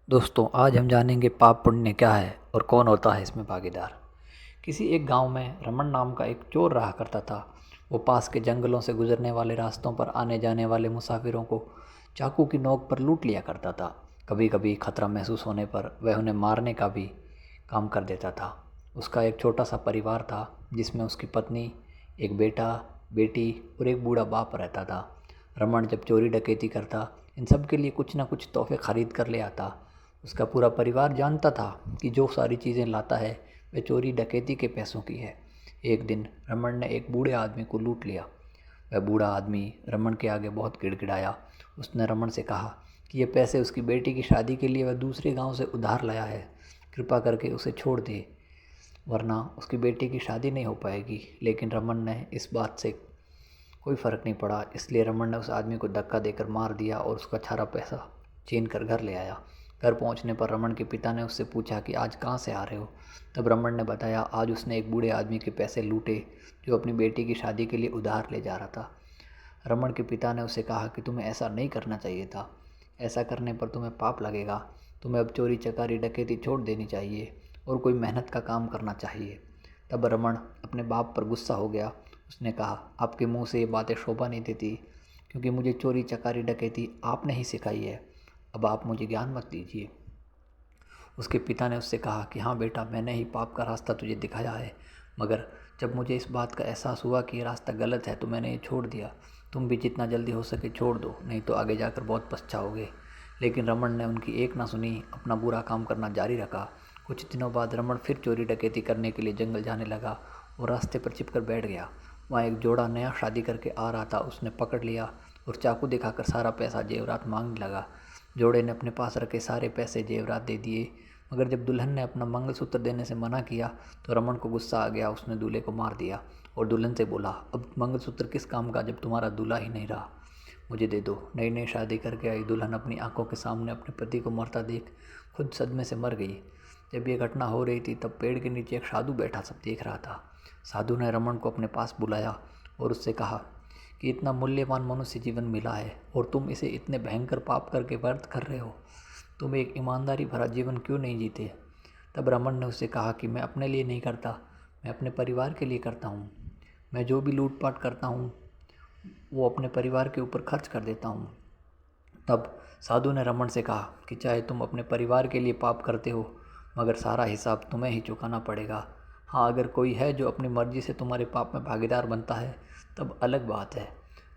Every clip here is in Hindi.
दोस्तों, आज हम जानेंगे पाप पुण्य क्या है और कौन होता है इसमें भागीदार। किसी एक गांव में रमन नाम का एक चोर रहा करता था। वो पास के जंगलों से गुजरने वाले रास्तों पर आने जाने वाले मुसाफिरों को चाकू की नोक पर लूट लिया करता था। कभी कभी खतरा महसूस होने पर वह उन्हें मारने का भी काम कर देता था। उसका एक छोटा सा परिवार था जिसमें उसकी पत्नी, एक बेटा, बेटी और एक बूढ़ा बाप रहता था। रमन जब चोरी डकैती करता, इन सब के लिए कुछ ना कुछ तोहफे खरीद कर ले आता। उसका पूरा परिवार जानता था कि जो सारी चीज़ें लाता है वह चोरी डकैती के पैसों की है। एक दिन रमन ने एक बूढ़े आदमी को लूट लिया। वह बूढ़ा आदमी रमन के आगे बहुत गिड़गिड़ाया। उसने रमन से कहा कि ये पैसे उसकी बेटी की शादी के लिए वह दूसरे गांव से उधार लाया है। कृपा करके उसे छोड़ दे, वरना उसकी बेटी की शादी नहीं हो पाएगी। लेकिन रमन ने इस बात से कोई फ़र्क नहीं पड़ा, इसलिए रमन ने उस आदमी को धक्का देकर मार दिया और उसका सारा पैसा छीन कर घर ले आया। घर पहुंचने पर रमन के पिता ने उससे पूछा कि आज कहाँ से आ रहे हो। तब रमन ने बताया आज उसने एक बूढ़े आदमी के पैसे लूटे जो अपनी बेटी की शादी के लिए उधार ले जा रहा था। रमन के पिता ने उसे कहा कि तुम्हें ऐसा नहीं करना चाहिए था, ऐसा करने पर तुम्हें पाप लगेगा। तुम्हें अब चोरी चकारी डकैती छोड़ देनी चाहिए और कोई मेहनत का काम करना चाहिए। तब रमन अपने बाप पर गुस्सा हो गया। उसने कहा आपके मुंह से ये बातें शोभा नहीं देती, क्योंकि मुझे चोरी चकारी डकैती आपने ही सिखाई है। अब आप मुझे ज्ञान मत दीजिए। उसके पिता ने उससे कहा कि हाँ बेटा, मैंने ही पाप का रास्ता तुझे दिखाया है, मगर जब मुझे इस बात का एहसास हुआ कि ये रास्ता गलत है तो मैंने ये छोड़ दिया। तुम भी जितना जल्दी हो सके छोड़ दो, नहीं तो आगे जाकर बहुत पछताओगे। लेकिन रमन ने उनकी एक ना सुनी, अपना बुरा काम करना जारी रखा। कुछ दिनों बाद रमन फिर चोरी डकैती करने के लिए जंगल जाने लगा और रास्ते पर छिपकर बैठ गया। वहाँ एक जोड़ा नया शादी करके आ रहा था। उसने पकड़ लिया और चाकू दिखाकर सारा पैसा जेवरात मांगने लगा। जोड़े ने अपने पास रखे सारे पैसे जेवरात दे दिए, मगर जब दुल्हन ने अपना मंगलसूत्र देने से मना किया तो रमन को गुस्सा आ गया। उसने दूल्हे को मार दिया और दुल्हन से बोला, अब मंगलसूत्र किस काम का जब तुम्हारा दूल्हा ही नहीं रहा, मुझे दे दो। नई नई शादी करके आई दुल्हन अपनी आंखों के सामने अपने पति को मरता देख खुद सदमे से मर गई। जब ये घटना हो रही थी तब पेड़ के नीचे एक साधु बैठा सब देख रहा था। साधु ने रमन को अपने पास बुलाया और उससे कहा कि इतना मूल्यवान मनुष्य जीवन मिला है और तुम इसे इतने भयंकर पाप करके व्यर्थ कर रहे हो। तुम एक ईमानदारी भरा जीवन क्यों नहीं जीते। तब रमन ने उससे कहा कि मैं अपने लिए नहीं करता, मैं अपने परिवार के लिए करता हूँ। मैं जो भी लूटपाट करता हूँ वो अपने परिवार के ऊपर खर्च कर देता हूँ। तब साधु ने रमन से कहा कि चाहे तुम अपने परिवार के लिए पाप करते हो, मगर सारा हिसाब तुम्हें ही चुकाना पड़ेगा। हाँ, अगर कोई है जो अपनी मर्जी से तुम्हारे पाप में भागीदार बनता है तब अलग बात है।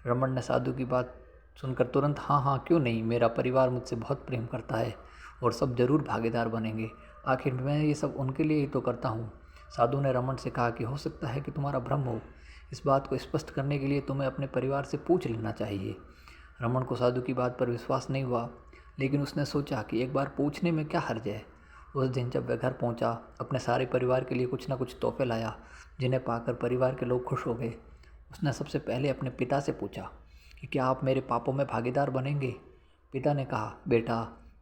रमन ने साधु की बात सुनकर तुरंत हाँ हाँ क्यों नहीं, मेरा परिवार मुझसे बहुत प्रेम करता है और सब जरूर भागीदार बनेंगे। आखिर मैं ये सब उनके लिए ही तो करता हूँ। साधु ने रमन से कहा कि हो सकता है कि तुम्हारा भ्रम हो। इस बात को स्पष्ट करने के लिए तुम्हें अपने परिवार से पूछ लेना चाहिए। रमन को साधु की बात पर विश्वास नहीं हुआ, लेकिन उसने सोचा कि एक बार पूछने में क्या हर्ज है। उस दिन जब वह घर पहुंचा, अपने सारे परिवार के लिए कुछ न कुछ तोहफे लाया, जिन्हें पाकर परिवार के लोग खुश हो गए। उसने सबसे पहले अपने पिता से पूछा कि क्या आप मेरे पापों में भागीदार बनेंगे। पिता ने कहा, बेटा,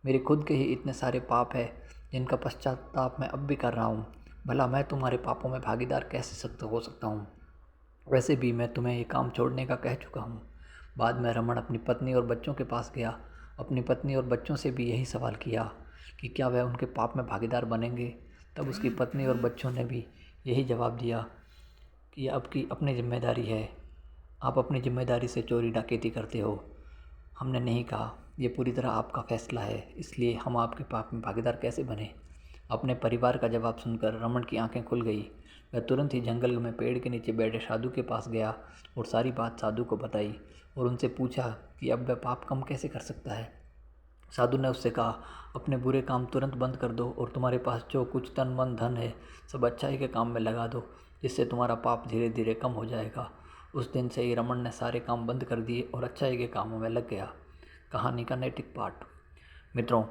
मेरे खुद के ही इतने सारे पाप हैं जिनका पश्चाताप मैं अब भी कर रहा हूँ। भला मैं तुम्हारे पापों में भागीदार कैसे हो सकता हूँ। वैसे भी मैं तुम्हें ये काम छोड़ने का कह चुका हूँ। बाद में रमन अपनी पत्नी और बच्चों के पास गया। अपनी पत्नी और बच्चों से भी यही सवाल किया कि क्या वह उनके पाप में भागीदार बनेंगे। तब उसकी पत्नी और बच्चों ने भी यही जवाब दिया कि आपकी अपनी जिम्मेदारी है, आप अपनी जिम्मेदारी से चोरी डकैती करते हो। हमने नहीं कहा, ये पूरी तरह आपका फैसला है, इसलिए हम आपके पाप में भागीदार कैसे बने। अपने परिवार का जवाब सुनकर रमन की आंखें खुल गई। वह तुरंत ही जंगल में पेड़ के नीचे बैठे साधु के पास गया और सारी बात साधु को बताई और उनसे पूछा कि अब वह पाप कम कैसे कर सकता है। साधु ने उससे कहा, अपने बुरे काम तुरंत बंद कर दो और तुम्हारे पास जो कुछ तन मन धन है सब अच्छाई के काम में लगा दो, जिससे तुम्हारा पाप धीरे धीरे कम हो जाएगा। उस दिन से ही रमन ने सारे काम बंद कर दिए और अच्छाई के कामों में लग गया। कहानी का नैतिक पाठ। मित्रों,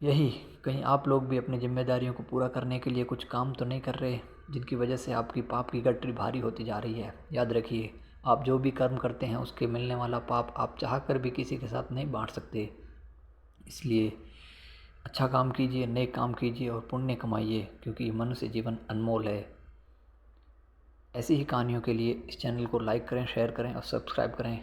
यही कहीं आप लोग भी अपनी जिम्मेदारियों को पूरा करने के लिए कुछ काम तो नहीं कर रहे, जिनकी वजह से आपकी पाप की गठरी भारी होती जा रही है। याद रखिए, आप जो भी कर्म करते हैं उसके मिलने वाला पाप आप चाह कर भी किसी के साथ नहीं बांट सकते। इसलिए अच्छा काम कीजिए, नेक काम कीजिए और पुण्य कमाइए, क्योंकि मनुष्य जीवन अनमोल है। ऐसी ही कहानियों के लिए इस चैनल को लाइक करें, शेयर करें और सब्सक्राइब करें।